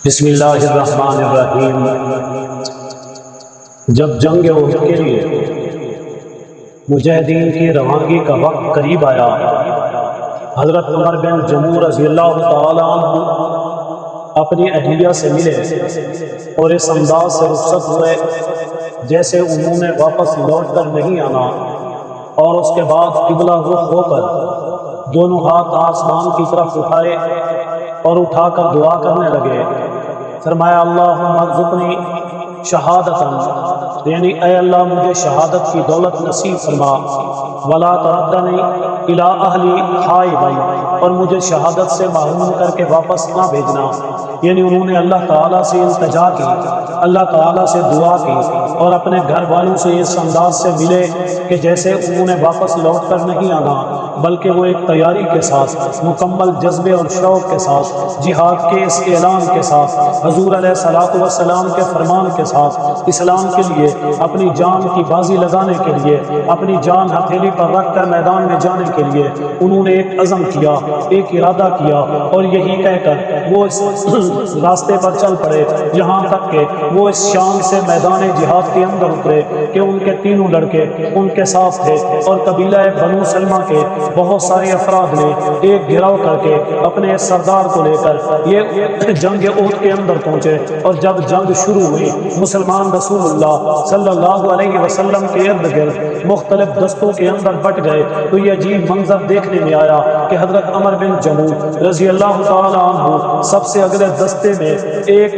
بسم اللہ الرحمن الرحیم۔ جب جنگ احد کے لیے مجاہدین کی روانگی کا وقت قریب آیا، حضرت عمر بن جموح رضی اللہ تعالیٰ عنہ اپنی اہلیہ سے ملے اور اس انداز سے رخصت ہوئے جیسے انہوں نے واپس لوٹ کر نہیں آنا، اور اس کے بعد قبلہ رخ ہو کر دونوں ہاتھ آسمان کی طرف اٹھائے اور اٹھا کر دعا کرنے لگے۔ فرمایا اللہم ارزقنی شہادتاً، یعنی اے اللہ مجھے شہادت کی دولت نصیب فرما، ولا تردنی الی اہلی خائبا، اور مجھے شہادت سے محروم کر کے واپس نہ بھیجنا۔ یعنی انہوں نے اللہ تعالیٰ سے التجا کی، اللہ تعالیٰ سے دعا کی اور اپنے گھر والوں سے اس انداز سے ملے کہ جیسے انہوں نے واپس لوٹ کر نہیں آنا، بلکہ وہ ایک تیاری کے ساتھ، مکمل جذبے اور شوق کے ساتھ، جہاد کے اس اعلان کے ساتھ، حضور علیہ الصلوۃ والسلام کے فرمان کے ساتھ، اسلام کے لیے اپنی جان کی بازی لگانے کے لیے، اپنی جان ہتھیلی پر رکھ کر میدان میں جانے کے لیے انہوں نے ایک عزم کیا، ایک ارادہ کیا، اور یہی کہہ کر وہ اس راستے پر چل پڑے، یہاں تک کہ وہ اس شان سے میدان جہاد کے اندر اترے کہ ان کے تینوں لڑکے ان کے ساتھ تھے، اور قبیلہ بنو سلمہ کے بہت سارے افراد نے ایک گھیراؤ کر کے اپنے سردار کو لے کر یہ جنگ احد کے اندر پہنچے۔ اور جب جنگ شروع ہوئی، مسلمان رسول اللہ صلی اللہ علیہ وسلم کے ارد گرد مختلف دستوں کے اندر بٹ گئے، تو یہ عجیب منظر دیکھنے میں آیا کہ حضرت عمر بن جموح رضی اللہ تعالی عنہ سب سے اگلے دستے میں ایک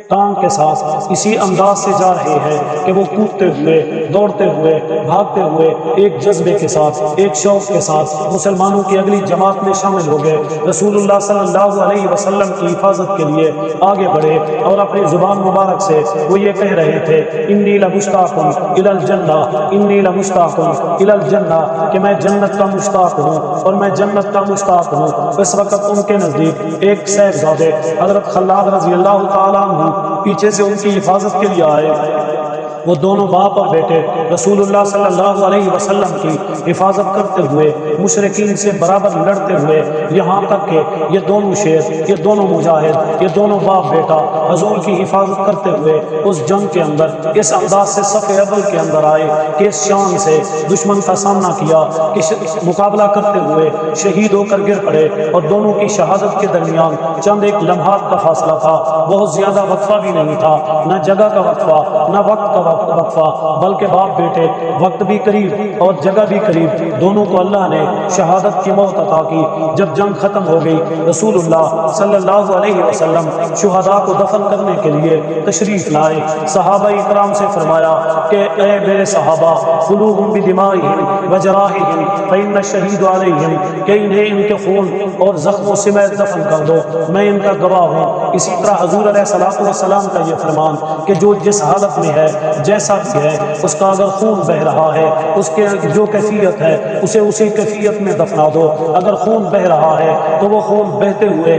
ٹانگ کے ساتھ اسی انداز سے جا رہے ہیں کہ وہ کودتے ہوئے، دوڑتے ہوئے، بھاگتے ہوئے ایک جذبے کے ساتھ، ایک شوق کے ساتھ مسلمانوں کی اگلی جماعت میں شامل ہو گئے۔ رسول اللہ صلی اللہ علیہ وسلم کی حفاظت کے لیے آگے بڑھے اور اپنی زبان مبارک سے وہ یہ کہہ رہے تھے انی لمشتاق الی الجنہ، انی لمشتاق الی الجنہ، کہ میں جنت کا مشتاق ہوں اور میں جنت کا مشتاق ہوں۔ اس وقت ان کے نزدیک ایک سیف زادے حضرت خلاد رضی اللہ تعالیٰ عنہ پیچھے سے ان کی حفاظت کے لیے آئے۔ وہ دونوں باپ اور بیٹے رسول اللہ صلی اللہ علیہ وسلم کی حفاظت کرتے ہوئے مشرکین سے برابر لڑتے ہوئے، یہاں تک کہ یہ دونوں شیر، یہ دونوں مجاہد، یہ دونوں باپ بیٹا حضور کی حفاظت کرتے ہوئے اس جنگ کے اندر اس انداز سے صف اول کے اندر آئے کہ اس شان سے دشمن کا سامنا کیا کہ مقابلہ کرتے ہوئے شہید ہو کر گر پڑے، اور دونوں کی شہادت کے درمیان چند ایک لمحات کا فاصلہ تھا، بہت زیادہ وقفہ بھی نہیں تھا، نہ جگہ کا وقفہ نہ وقت کا وقفہ، بلکہ باپ بیٹے وقت بھی قریب اور جگہ بھی قریب، دونوں کو اللہ نے شہادت کی موت عطا کی۔ جب جنگ ختم ہو گئی، رسول اللہ صلی اللہ علیہ وسلم شہداء کو دفن کرنے کے لیے تشریف لائے۔ صحابہ اکرام سے فرمایا کہ اے میرے صحابہ، خلوہم بدمائہم وجراحہم فإن الشہید علیہم، کہ انہیں ان کے خون اور زخموں سمیت دفن کر دو، میں ان کا گواہ ہوں۔ اسی طرح حضور علیہ السلام کا یہ فرمان کہ جو جس حالت میں ہے، جیسا بھی ہے، اس کا اگر خون بہ رہا ہے، اس کے جو کیفیت ہے اسے اسی کیفیت میں دفنا دو۔ اگر خون بہ رہا ہے تو وہ خون بہتے ہوئے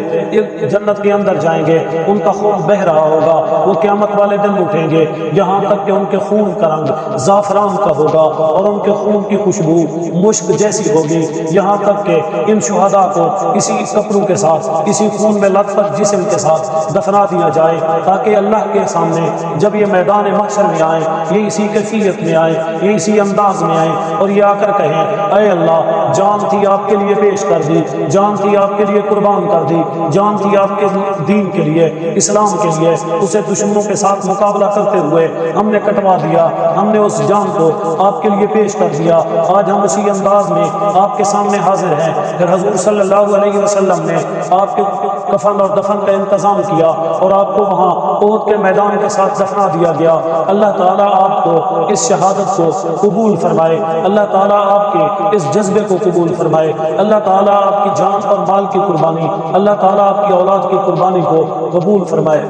جنت کے اندر جائیں گے، ان کا خون بہ رہا ہوگا، وہ قیامت والے دن اٹھیں گے، یہاں تک کہ ان کے خون کا رنگ زعفران کا ہوگا اور ان کے خون کی خوشبو مشک جیسی ہوگی، یہاں تک کہ ان شہداء کو اسی کپڑوں کے ساتھ، اسی خون میں لت پت جسم کے ساتھ دفنا دیا جائے، تاکہ اللہ کے سامنے جب یہ میدان محشر میں آئے، یہ اسی کیفیت میں آئے، یہ اسی انداز میں آئے، اور یہ آ کر کہیں اے اللہ، جان تھی آپ کے لیے پیش کر دی، جان تھی آپ کے لیے قربان کر دی، جان تھی آپ کے دین کے لیے، اسلام کے لیے، اسے دشمنوں کے ساتھ مقابلہ کرتے ہوئے ہم نے کٹوا دیا، ہم نے اس جان کو آپ کے لیے پیش کر دیا۔ آج ہم اسی انداز میں آپ کے سامنے حاضر ہیں۔ پھر حضور صلی اللہ علیہ وسلم نے آپ کے کفن اور دفن کا انتظام کیا اور آپ کو وہاں احد کے میدان کے ساتھ دفنا دیا گیا۔ اللہ تعالیٰ آپ کو اس شہادت کو قبول فرمائے، اللہ تعالیٰ آپ کے اس جذبے کو قبول فرمائے، اللہ تعالیٰ آپ کی جان اور مال کی قربانی، اللہ تعالیٰ آپ کی اولاد کی قربانی کو قبول فرمائے۔